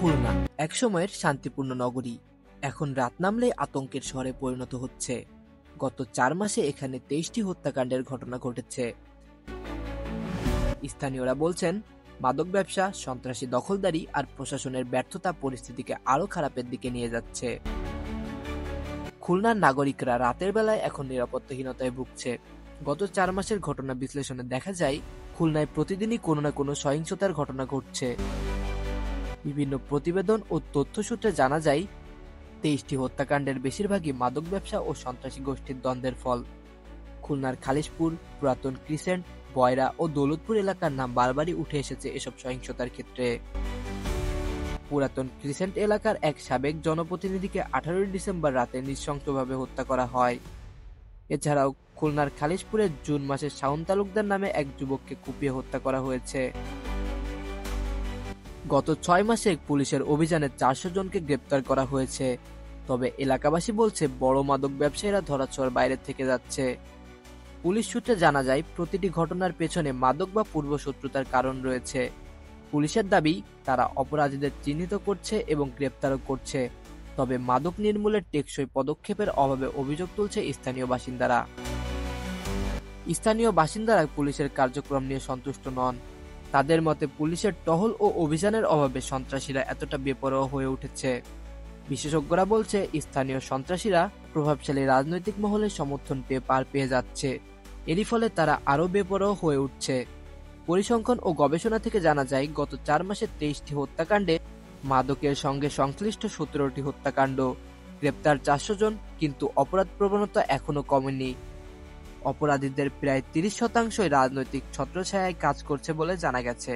খুলনা একসময়ের শান্তিপূর্ণ নগরী এখন রাত নামলেই আতঙ্কের শহরে পরিণত হচ্ছে। গত ৪ মাসে এখানে ২৩টি হত্যাকাণ্ডের ঘটনা ঘটেছে। স্থানীয়রা বলছেন, মাদক ব্যবসা, সন্ত্রাসী দখলদারি আর প্রশাসনের ব্যর্থতা পরিস্থিতিকে আরও খারাপের দিকে নিয়ে যাচ্ছে। খুলনার নাগরিকরা রাতের বেলায় এখন নিরাপত্তাহীনতায় ভুগছে। গত ৪ মাসের ঘটনা বিশ্লেষণে দেখা যায়, খুলনায় প্রতিদিনই কোনো না কোনো সহিংসতার ঘটনা ঘটছে। বিভিন্ন প্রতিবেদন ও তথ্যসূত্রে জানা যায়, ২৩টি হত্যাকাণ্ডের বেশিরভাগই মাদক ব্যবসা ও সন্ত্রাসী গোষ্ঠীর দ্বন্দ্বের ফল। খুলনার খালিশপুর, পুরাতন ক্রিসেন্ট, বয়রা ও দৌলতপুর এলাকার নাম বারবারই উঠে এসেছে এসব সহিংসতার ক্ষেত্রে। পুরাতন ক্রিসেন্ট এলাকার এক সাবেক জনপ্রতিনিধিকে ১৮ ডিসেম্বর রাতে নৃশংসভাবে হত্যা করা হয়। এছাড়াও খুলনার খালিশপুরে জুন মাসে শাওন তালুকদার নামে এক যুবককে কুপিয়ে হত্যা করা হয়েছে। গত ৬ মাসে পুলিশের অভিযানে ৪০০ জনকে গ্রেপ্তার করা হয়েছে। তবে এলাকাবাসী বলছে, বড় মাদক ব্যবসায়ীরা ধরাছোঁয়ার বাইরে থেকে যাচ্ছে। পুলিশ সূত্রে জানা যায়, প্রতিটি ঘটনার পেছনে মাদক বা পূর্বশত্রুতার কারণ রয়েছে। পুলিশের দাবি, তারা অপরাধীদের চিহ্নিত করছে এবং গ্রেপ্তারও করছে। তবে মাদক নির্মূলের টেকসই পদক্ষেপের অভাবে অভিযোগ তুলছে স্থানীয় বাসিন্দারা পুলিশের কার্যক্রম নিয়ে সন্তুষ্ট নন। তাদের মতে, পুলিশের টহল ও অভিযানের অভাবে সন্ত্রাসীরা এতটা বেপরোয়া হয়ে উঠেছে। বিশেষজ্ঞরা বলছে, স্থানীয় সন্ত্রাসীরা প্রভাবশালী রাজনৈতিক মহলের সমর্থন পেয়ে পার পেয়ে যাচ্ছে। এরই ফলে তারা আরও বেপরোয়া হয়ে উঠছে। পরিসংখ্যান ও গবেষণা থেকে জানা যায়, গত ৪ মাসে ২৩টি হত্যাকাণ্ডে মাদকের সঙ্গে সংশ্লিষ্ট ১৭টি হত্যাকাণ্ড, গ্রেপ্তার ৪০০ জন, কিন্তু অপরাধ প্রবণতা এখনও কমেনি। অপরাধীদের প্রায় ৩০% রাজনৈতিক ছত্রছায়ায় কাজ করছে বলে জানা গেছে।